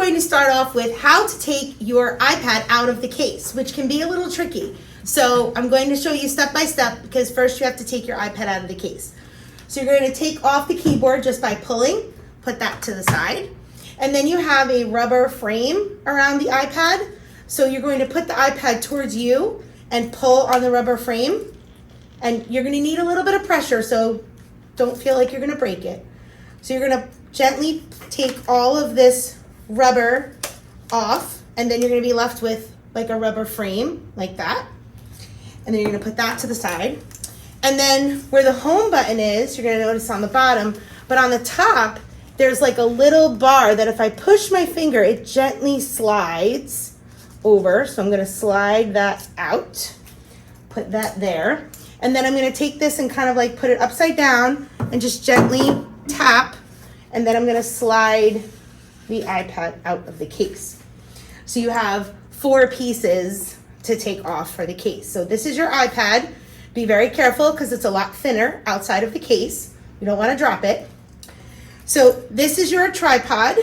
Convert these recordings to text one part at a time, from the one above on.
going to start off with how to take your iPad out of the case, which can be a little tricky. So I'm going to show you step by step because first you have to take your iPad out of the case. So you're going to take off the keyboard just by pulling, put that to the side. And then you have a rubber frame around the iPad. So you're going to put the iPad towards you and pull on the rubber frame. And you're going to need a little bit of pressure, so don't feel like you're going to break it. So you're going to gently take all of this rubber off, and then you're going to be left with like a rubber frame like that. And then you're going to put that to the side. And then where the home button is, you're going to notice on the bottom, but on the top, there's like a little bar that if I push my finger, it gently slides over. So I'm going to slide that out, put that there. And then I'm going to take this and kind of like put it upside down and just gently tap. And then I'm going to slide the iPad out of the case. So you have 4 pieces to take off for the case. So this is your iPad. Be very careful because it's a lot thinner outside of the case. You don't want to drop it. So this is your tripod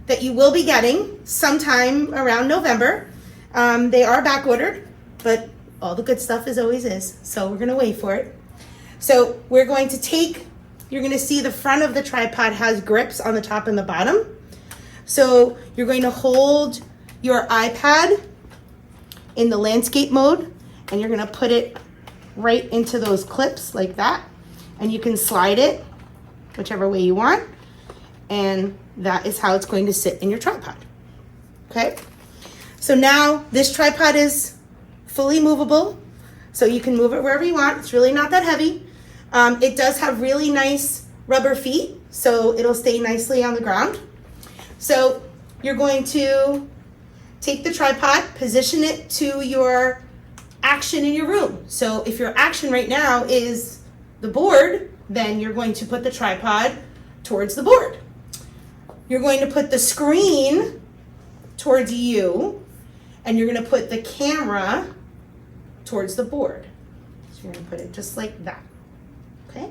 that you will be getting sometime around November. They are back ordered, but all the good stuff as always is. So we're going to wait for it. So we're going to take, you're going to see the front of the tripod has grips on the top and the bottom. So you're going to hold your iPad in the landscape mode, and you're going to put it right into those clips like that. And you can slide it whichever way you want. And that is how it's going to sit in your tripod. Okay. So now this tripod is fully movable. So you can move it wherever you want. It's really not that heavy. It does have really nice rubber feet, so it'll stay nicely on the ground. So you're going to take the tripod, position it to your action in your room. So if your action right now is the board, then you're going to put the tripod towards the board. You're going to put the screen towards you, and you're going to put the camera towards the board. So you're going to put it just like that. Okay?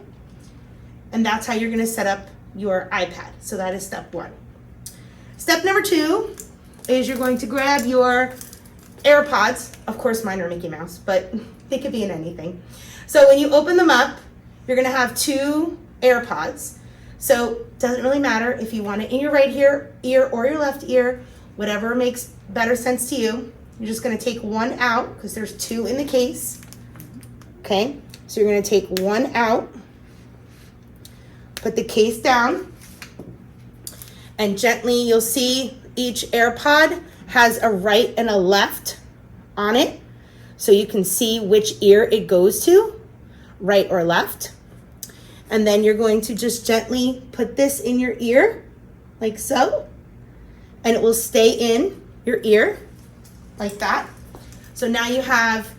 And that's how you're going to set up your iPad. So that is step 1. Step number 2 is you're going to grab your AirPods. Of course, mine are Mickey Mouse, but they could be in anything. So when you open them up, you're going to have 2 AirPods. So it doesn't really matter if you want it in your right ear or your left ear, whatever makes better sense to you. You're just going to take one out because there's 2 in the case. Okay, so you're going to take one out, put the case down, and gently you'll see each AirPod has a right and a left on it, so you can see which ear it goes to, right or left. And then you're going to just gently put this in your ear, like so, and it will stay in your ear, like that. So now you have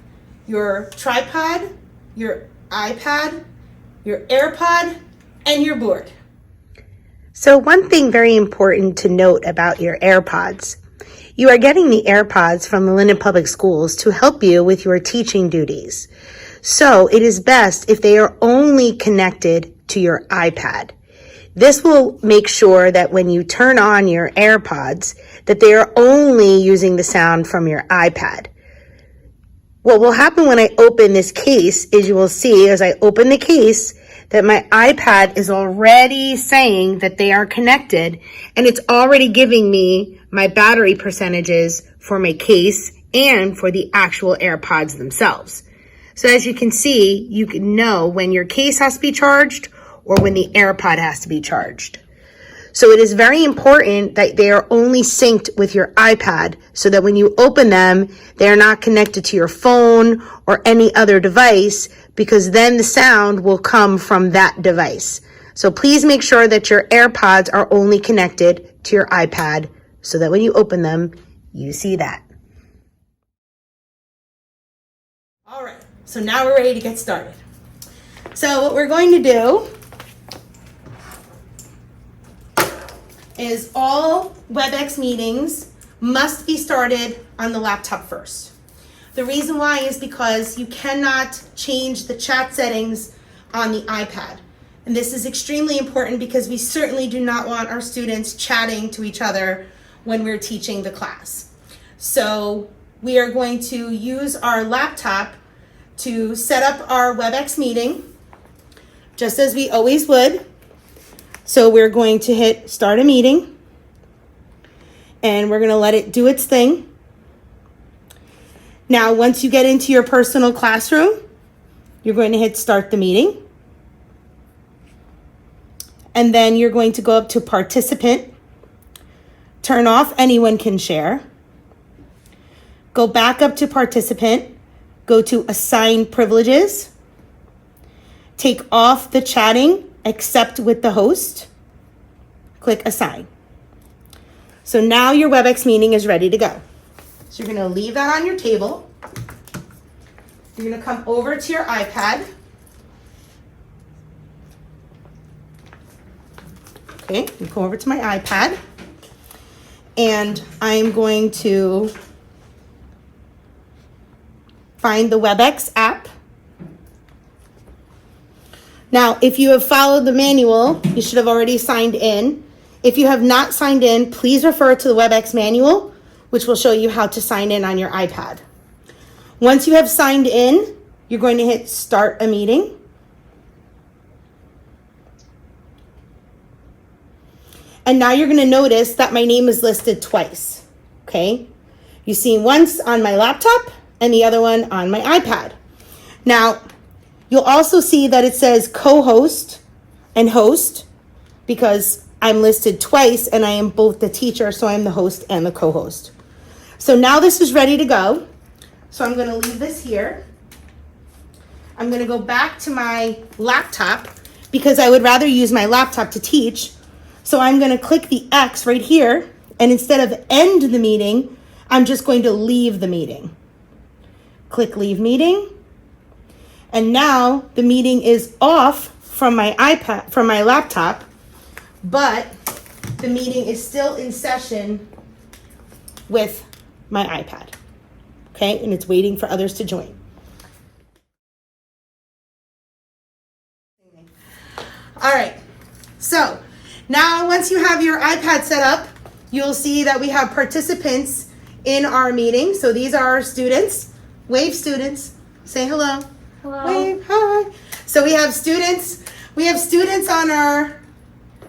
your tripod, your iPad, your AirPod, and your board. So one thing very important to note about your AirPods. You are getting the AirPods from the Linden Public Schools to help you with your teaching duties. So it is best if they are only connected to your iPad. This will make sure that when you turn on your AirPods, that they are only using the sound from your iPad. What will happen when I open this case is you will see as I open the case that my iPad is already saying that they are connected, and it's already giving me my battery percentages for my case and for the actual AirPods themselves. So as you can see, you can know when your case has to be charged or when the AirPod has to be charged. So it is very important that they are only synced with your iPad so that when you open them, they are not connected to your phone or any other device, because then the sound will come from that device. So please make sure that your AirPods are only connected to your iPad so that when you open them, you see that. All right, so now we're ready to get started. So what we're going to do is all WebEx meetings must be started on the laptop first. The reason why is because you cannot change the chat settings on the iPad. And this is extremely important because we certainly do not want our students chatting to each other when we're teaching the class. So we are going to use our laptop to set up our WebEx meeting, just as we always would. So we're going to hit start a meeting, and we're going to let it do its thing. Now, once you get into your personal classroom, you're going to hit start the meeting. And then you're going to go up to participant, turn off anyone can share, go back up to participant, go to assign privileges, take off the chatting except with the host, click assign. So now your WebEx meeting is ready to go. So you're going to leave that on your table. You're going to come over to your iPad. Okay, you go over to my iPad, and I'm going to find the WebEx app. Now, if you have followed the manual, you should have already signed in. If you have not signed in, please refer to the WebEx manual, which will show you how to sign in on your iPad. Once you have signed in, you're going to hit start a meeting. And now you're going to notice that my name is listed twice, okay? You see once on my laptop and the other one on my iPad. Now, you'll also see that it says co-host and host because I'm listed twice and I am both the teacher, so I'm the host and the co-host. So now this is ready to go. So I'm going to leave this here. I'm going to go back to my laptop because I would rather use my laptop to teach. So I'm going to click the X right here, and instead of end the meeting, I'm just going to leave the meeting. Click leave meeting. And now the meeting is off from my iPad, from my laptop, but the meeting is still in session with my iPad. Okay, and it's waiting for others to join. All right, so now once you have your iPad set up, you'll see that we have participants in our meeting. So these are our students. Wave students. Say hello. Hello. Wave, hi. So we have students. We have students on our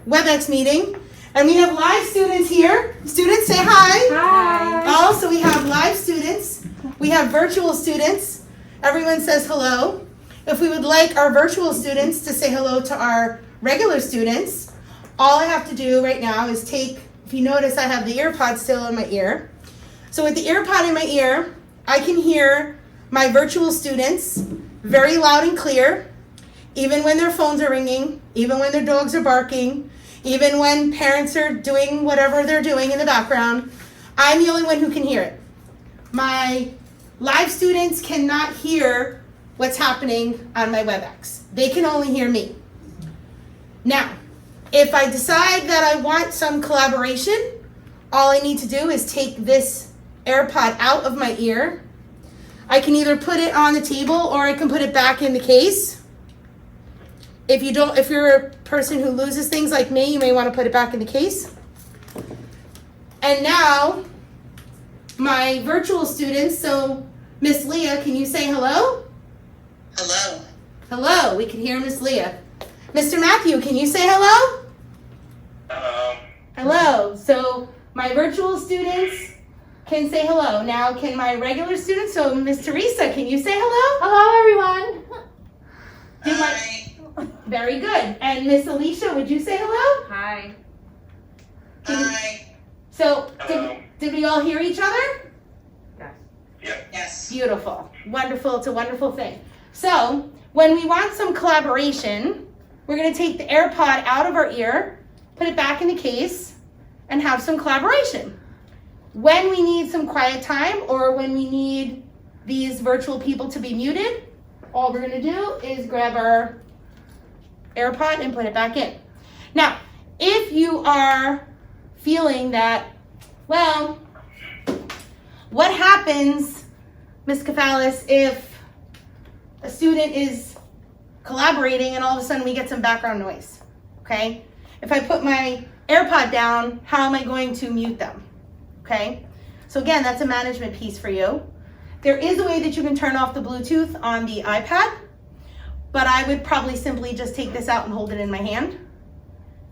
WebEx meeting. And we have live students here. Students, say hi. Hi. Also, we have live students. We have virtual students. Everyone says hello. If we would like our virtual students to say hello to our regular students, all I have to do right now is take, if you notice I have the earpod still in my ear. So with the earpod in my ear, I can hear my virtual students very loud and clear, even when their phones are ringing, even when their dogs are barking, even when parents are doing whatever they're doing in the background. I'm the only one who can hear it. My live students cannot hear what's happening on my WebEx. They can only hear me. Now, if I decide that I want some collaboration, all I need to do is take this AirPod out of my ear. I can either put it on the table or I can put it back in the case. If you're a person who loses things like me, you may want to put it back in the case. And now, my virtual students, so Miss Leah, can you say hello? Hello. Hello, we can hear Miss Leah. Mr. Matthew, can you say hello? Hello. Hello. So my virtual students can say hello. Now can my regular students, so Miss Teresa, can you say hello? Hello, everyone. Hi. Very good. And Miss Alicia, would you say hello? Hi. Hi. So Hello. did we all hear each other? Yes. Yes. Beautiful. Wonderful. It's a wonderful thing. So when we want some collaboration, we're going to take the AirPod out of our ear, put it back in the case, and have some collaboration. When we need some quiet time or when we need these virtual people to be muted, all we're going to do is grab our AirPod and put it back in. Now, if you are feeling that, well, what happens, Ms. Kefalas, if a student is collaborating and all of a sudden we get some background noise, okay? If I put my AirPod down, how am I going to mute them, okay? So again, that's a management piece for you. There is a way that you can turn off the Bluetooth on the iPad, but I would probably simply just take this out and hold it in my hand.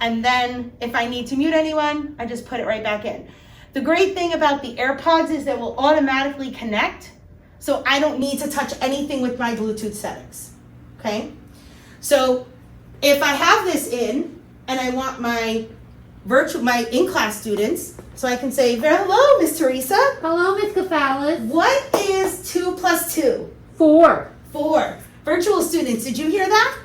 And then if I need to mute anyone, I just put it right back in. The great thing about the AirPods is that will automatically connect, so I don't need to touch anything with my Bluetooth settings, okay? So if I have this in and I want my in-class students, so I can say, hello, Miss Teresa. Hello, Miss Kefalas. What is 2 plus 2? 4. 4. Virtual students, did you hear that?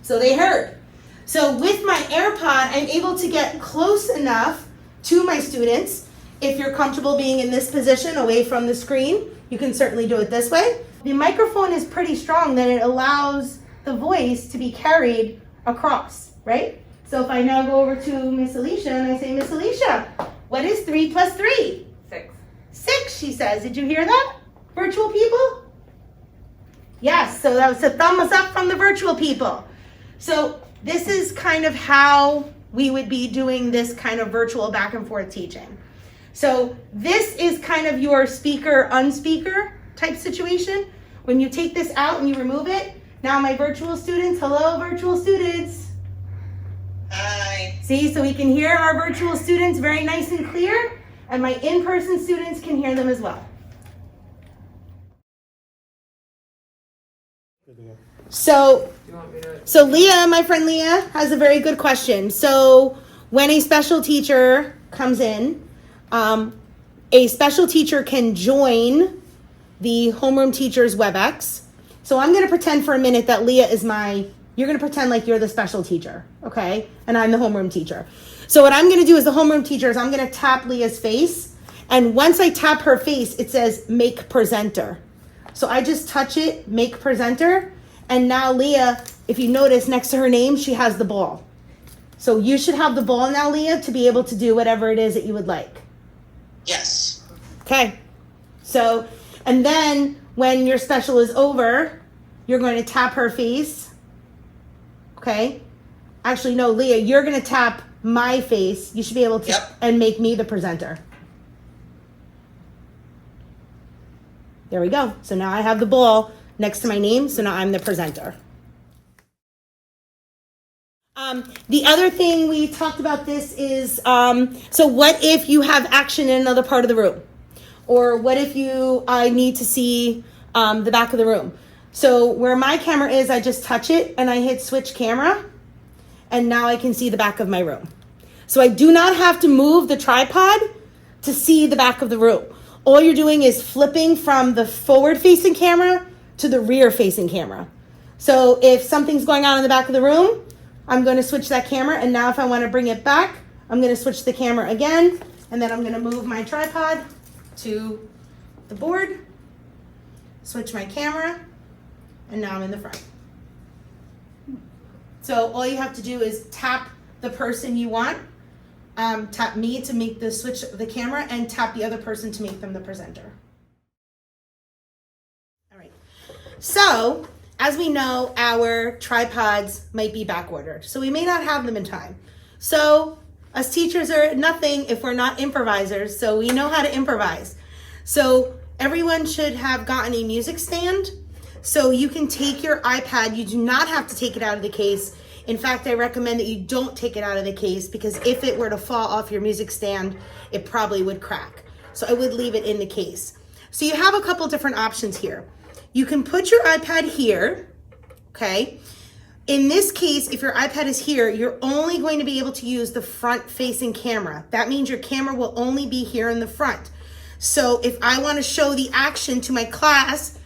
So they heard. So with my AirPod, I'm able to get close enough to my students. If you're comfortable being in this position away from the screen, you can certainly do it this way. The microphone is pretty strong that it allows the voice to be carried across, right? So if I now go over to Miss Alicia and I say, Miss Alicia, what is 3 plus 3? 6. 6, she says. Did you hear that, virtual people? Yes, so that was a thumbs up from the virtual people. So this is kind of how we would be doing this kind of virtual back and forth teaching. So this is kind of your speaker, unspeaker type situation. When you take this out and you remove it, now my virtual students, hello virtual students. Hi. See, so we can hear our virtual students very nice and clear, and my in-person students can hear them as well. So Leah, my friend Leah, has a very good question. So when a special teacher comes in, a special teacher can join the homeroom teacher's WebEx. So I'm going to pretend for a minute that Leah is you're going to pretend like you're the special teacher, okay? And I'm the homeroom teacher. So what I'm going to do as the homeroom teacher is I'm going to tap Leah's face. And once I tap her face, it says make presenter. So I just touch it, make presenter. And now Leah, if you notice next to her name, she has the ball. So you should have the ball now, Leah, to be able to do whatever it is that you would like. Yes. Okay. So, and then when your special is over, you're going to tap her face. Okay. Actually, no, Leah, you're going to tap my face. You should be able to, Yep. and make me the presenter. There we go. So now I have the ball next to my name. So now I'm the presenter. The other thing we talked about this is, so what if you have action in another part of the room? Or what if I need to see the back of the room? So where my camera is, I just touch it and I hit switch camera. And now I can see the back of my room. So I do not have to move the tripod to see the back of the room. All you're doing is flipping from the forward-facing camera to the rear-facing camera. So if something's going on in the back of the room, I'm going to switch that camera. And now if I want to bring it back, I'm going to switch the camera again. And then I'm going to move my tripod to the board, switch my camera, and now I'm in the front. So all you have to do is tap the person you want, tap me to make the switch of the camera, and tap the other person to make them the presenter. All right. So as we know, our tripods might be back ordered, so we may not have them in time. So us teachers are nothing if we're not improvisers, so we know how to improvise. So everyone should have gotten a music stand. So you can take your iPad. You do not have to take it out of the case. In fact, I recommend that you don't take it out of the case, because if it were to fall off your music stand, it probably would crack. So I would leave it in the case. So you have a couple different options here. You can put your iPad here, okay? In this case, if your iPad is here, you're only going to be able to use the front-facing camera. That means your camera will only be here in the front. So if I want to show the action to my class,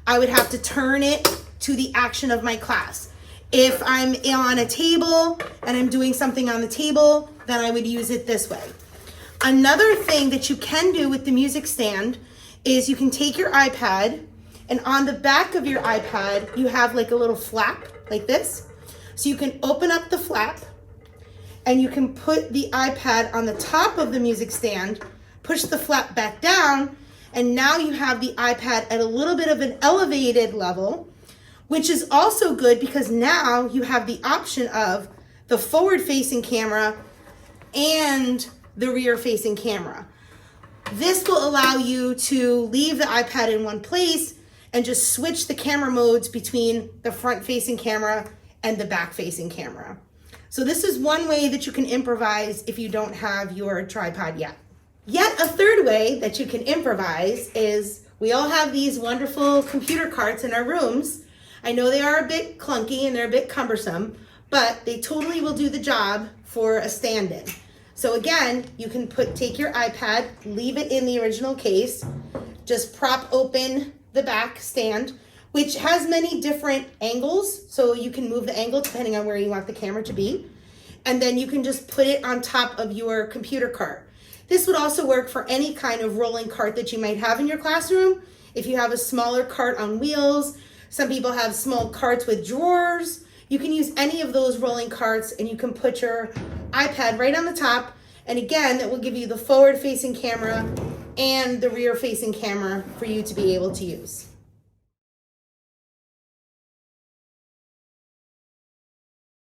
I would have to turn it to the action of my class. If I'm on a table and I'm doing something on the table, then I would use it this way. Another thing that you can do with the music stand is you can take your iPad, and on the back of your iPad, you have like a little flap like this. So you can open up the flap and you can put the iPad on the top of the music stand, push the flap back down, And now you have the iPad at a little bit of an elevated level, which is also good because now you have the option of the forward-facing camera and the rear-facing camera. This will allow you to leave the iPad in one place and just switch the camera modes between the front-facing camera and the back-facing camera. So this is one way that you can improvise if you don't have your tripod yet. Yet a third way that you can improvise is we all have these wonderful computer carts in our rooms. I know they are a bit clunky and they're a bit cumbersome, but they totally will do the job for a stand-in. So again, you can take your iPad, leave it in the original case, just prop open the back stand, which has many different angles, so you can move the angle depending on where you want the camera to be. And then you can just put it on top of your computer cart. This would also work for any kind of rolling cart that you might have in your classroom. If you have a smaller cart on wheels, some people have small carts with drawers. You can use any of those rolling carts and you can put your iPad right on the top. And again, that will give you the forward-facing camera and the rear-facing camera for you to be able to use.